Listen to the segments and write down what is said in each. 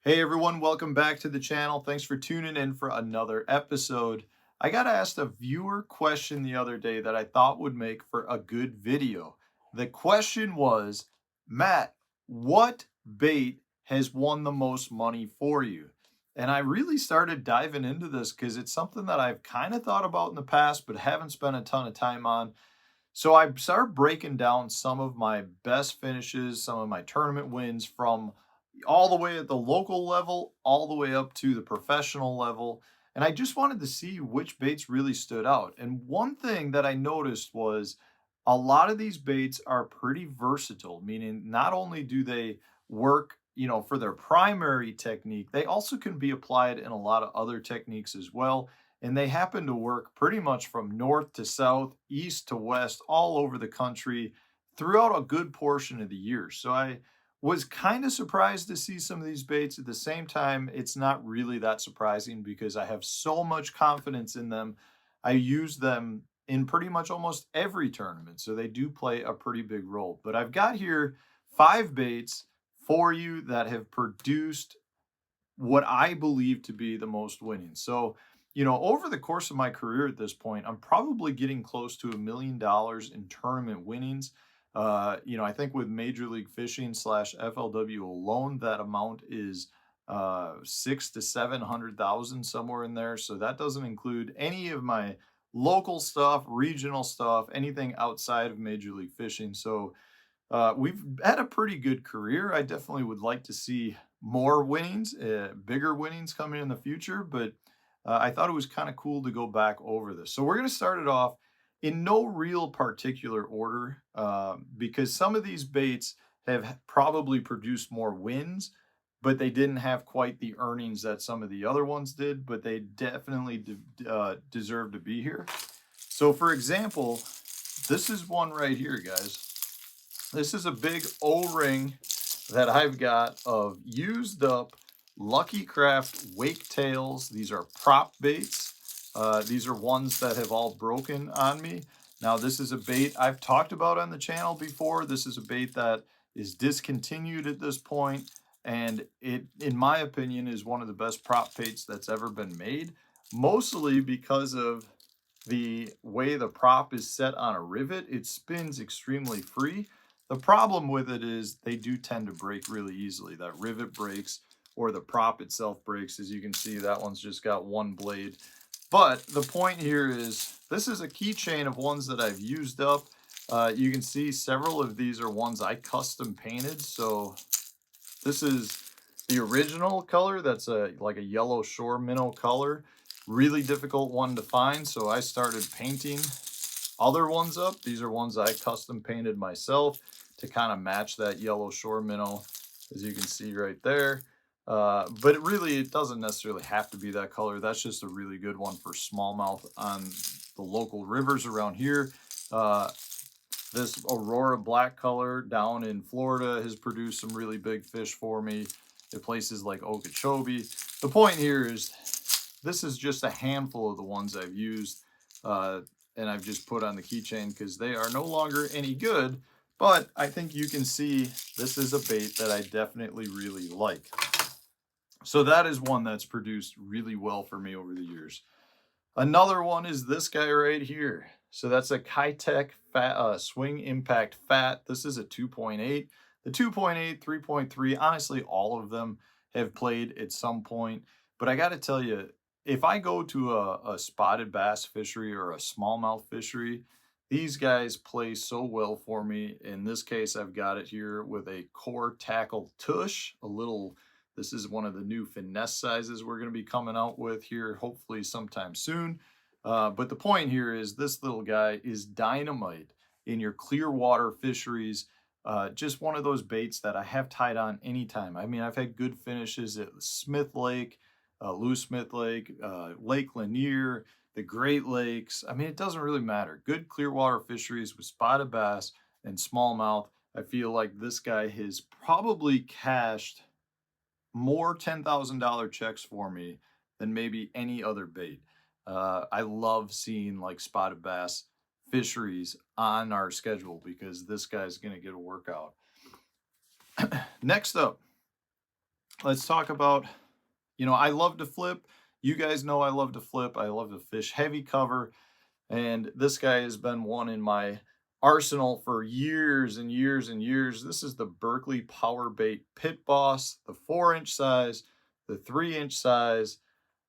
Hey everyone, welcome back to the channel. Thanks for tuning in for another episode. I got asked a viewer question the other day that I thought would make for a good video. The question was, Matt, what bait has won the most money for you? And I really started diving into this because it's something that I've kind of thought about in the past, but haven't spent a ton of time on. So I started breaking down some of my best finishes, some of my tournament wins from all the way at the local level, all the way up to the professional level. And I just wanted to see which baits really stood out. And one thing that I noticed was a lot of these baits are pretty versatile, meaning not only do they work, for their primary technique, they also can be applied in a lot of other techniques as well. And they happen to work pretty much from north to south, east to west, all over the country throughout a good portion of the year. So I was kind of surprised to see some of these baits. At the same time, it's not really that surprising because I have so much confidence in them. I use them in pretty much almost every tournament, so they do play a pretty big role. But I've got here 5 baits for you that have produced what I believe to be the most winning. So, over the course of my career at this point, I'm probably getting close to $1 million in tournament winnings. I think with Major League Fishing slash FLW alone, that amount is six to 700,000 somewhere in there. So that doesn't include any of my local stuff, regional stuff, anything outside of Major League Fishing. So we've had a pretty good career. I definitely would like to see more winnings, bigger winnings coming in the future, but I thought it was kind of cool to go back over this. So we're going to start it off in no real particular order because some of these baits have probably produced more wins, but they didn't have quite the earnings that some of the other ones did, but they definitely deserve to be here. So, for example, this is one right here, guys. This is a big O-ring that I've got of used up Lucky Craft Waketails. These are prop baits. These are ones that have all broken on me. Now, this is a bait I've talked about on the channel before. This is a bait that is discontinued at this point, and it, in my opinion, is one of the best prop baits that's ever been made, mostly because of the way the prop is set on a rivet. It spins extremely free. The problem with it is they do tend to break really easily. That rivet breaks or the prop itself breaks. As you can see, that one's just got one blade. But the point here is this is a keychain of ones that I've used up. You can see several of these are ones I custom painted. So this is the original color. That's like a yellow shore minnow color. Really difficult one to find. So I started painting other ones up. These are ones I custom painted myself to kind of match that yellow shore minnow, as you can see right there. But it doesn't necessarily have to be that color. That's just a really good one for smallmouth on the local rivers around here. This Aurora black color down in Florida has produced some really big fish for me at places like Okeechobee. The point here is this is just a handful of the ones I've used and I've just put on the keychain because they are no longer any good. But I think you can see this is a bait that I definitely really like. So that is one that's produced really well for me over the years. Another one is this guy right here. So that's a Kitech Swing Impact Fat. This is a 2.8. The 2.8, 3.3, honestly, all of them have played at some point. But I got to tell you, if I go to a spotted bass fishery or a smallmouth fishery, these guys play so well for me. In this case, I've got it here with a core tackle tush, this is one of the new finesse sizes we're going to be coming out with here, hopefully sometime soon. But the point here is this little guy is dynamite in your clear water fisheries. Just one of those baits that I have tied on anytime. I mean, I've had good finishes at Smith Lake, Lewis Smith Lake, Lake Lanier, the Great Lakes. I mean, it doesn't really matter. Good clear water fisheries with spotted bass and smallmouth. I feel like this guy has probably cashed more $10,000 checks for me than maybe any other bait. I love seeing like spotted bass fisheries on our schedule because this guy's going to get a workout. Next up, let's talk about, I love to flip. You guys know I love to flip. I love to fish heavy cover. And this guy has been one in my arsenal for years and years and years. This is the Berkeley Power Bait Pit Boss, the 4-inch size, the 3-inch size.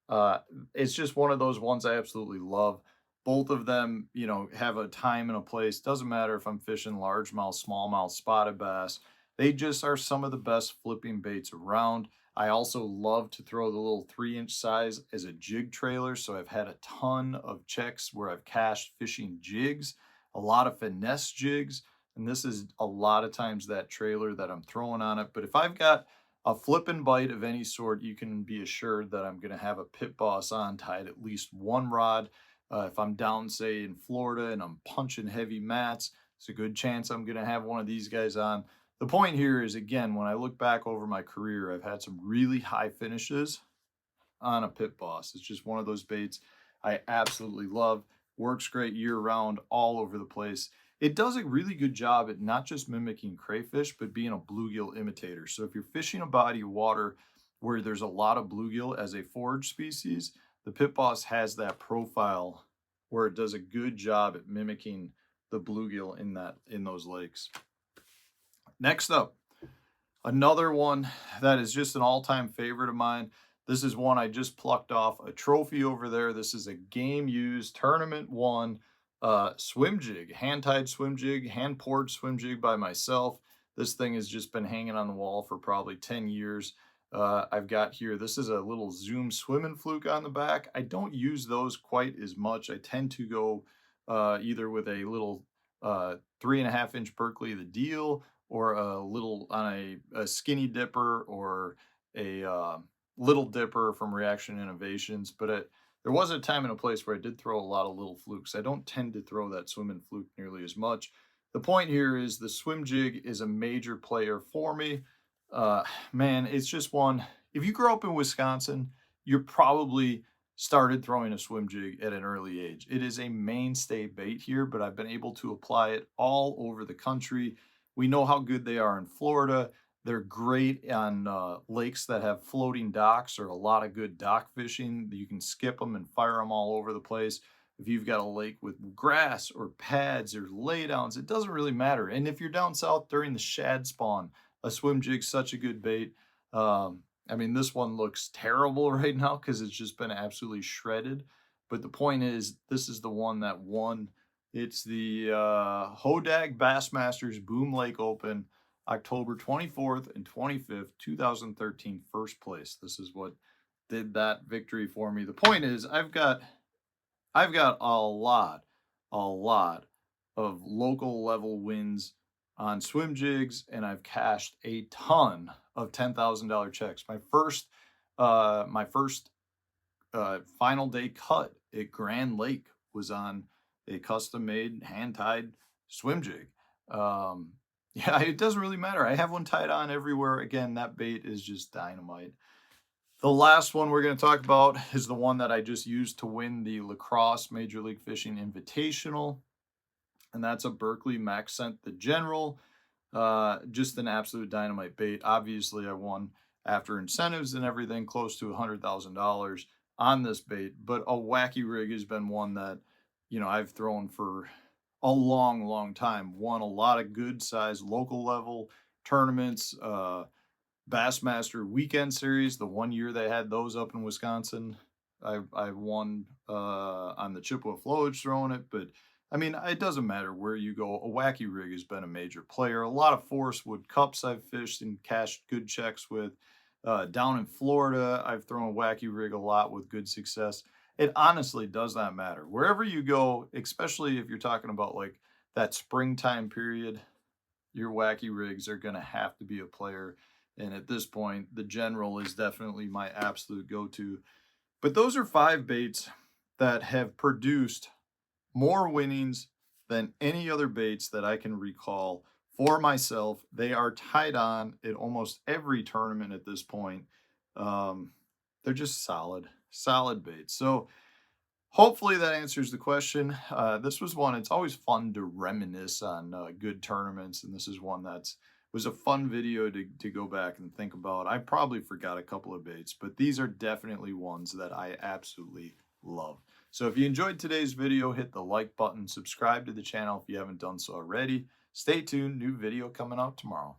Uh, it's just one of those ones I absolutely love. Both of them, have a time and a place. Doesn't matter if I'm fishing largemouth, smallmouth, spotted bass. They just are some of the best flipping baits around. I also love to throw the little 3-inch size as a jig trailer. So I've had a ton of checks where I've cashed fishing jigs, a lot of finesse jigs. And this is a lot of times that trailer that I'm throwing on it. But if I've got a flip and bite of any sort, you can be assured that I'm going to have a pit boss on tied at least one rod. If I'm down, say, in Florida and I'm punching heavy mats, it's a good chance I'm going to have one of these guys on. The point here is, again, when I look back over my career, I've had some really high finishes on a pit boss. It's just one of those baits I absolutely love. Works great year round, all over the place. It does a really good job at not just mimicking crayfish, but being a bluegill imitator. So if you're fishing a body of water where there's a lot of bluegill as a forage species, the pit boss has that profile where it does a good job at mimicking the bluegill in those lakes. Next up, another one that is just an all-time favorite of mine. This is one I just plucked off a trophy over there. This is a game used tournament one swim jig, hand-tied swim jig, hand-poured swim jig by myself. This thing has just been hanging on the wall for probably 10 years. I've got here, this is a little Zoom swimming fluke on the back. I don't use those quite as much. I tend to go either with a little 3.5-inch Berkeley the deal, or a little on a skinny dipper, or a little dipper from Reaction Innovations. But there was a time and a place where I did throw a lot of little flukes. I don't tend to throw that swimming fluke nearly as much. The point here is the swim jig is a major player for me. Man, it's just one. If you grew up in Wisconsin, you're probably started throwing a swim jig at an early age. It is a mainstay bait here, but I've been able to apply it all over the country. We know how good they are in Florida. They're great on lakes that have floating docks or a lot of good dock fishing. You can skip them and fire them all over the place. If you've got a lake with grass or pads or laydowns, it doesn't really matter. And if you're down south during the shad spawn, a swim jig's such a good bait. I mean, this one looks terrible right now because it's just been absolutely shredded. But the point is, this is the one that won. It's the Hodag Bassmasters Boom Lake Open, October 24th and 25th, 2013, first place. This is what did that victory for me. The point is, I've got a lot of local level wins on swim jigs, and I've cashed a ton of $10,000 checks. My first final day cut at Grand Lake was on a custom made hand tied swim jig. Yeah, it doesn't really matter. I have one tied on everywhere. Again, that bait is just dynamite. The last one we're going to talk about is the one that I just used to win the Lacrosse Major League Fishing Invitational, and that's a Berkeley Max Scent the General. Just an absolute dynamite bait. Obviously, I won after incentives and everything close to $100,000 on this bait, but a wacky rig has been one that, I've thrown for a long time. Won a lot of good size local level tournaments, Bassmaster Weekend Series. The one year they had those up in Wisconsin, I won on the Chippewa Flowage throwing it. But I mean, it doesn't matter where you go. A wacky rig has been a major player. A lot of Forest Wood Cups I've fished and cashed good checks with. Down in Florida, I've thrown a wacky rig a lot with good success. It honestly does not matter. Wherever you go, especially if you're talking about like that springtime period, your wacky rigs are going to have to be a player. And at this point, the General is definitely my absolute go-to. But those are 5 baits that have produced more winnings than any other baits that I can recall for myself. They are tied on at almost every tournament at this point. They're just solid baits. So hopefully that answers the question. This was one, it's always fun to reminisce on good tournaments, and this is one that's was a fun video to go back and think about. I probably forgot a couple of baits, but these are definitely ones that I absolutely love. So if you enjoyed today's video, hit the like button, subscribe to the channel if you haven't done so already. Stay tuned, new video coming out tomorrow.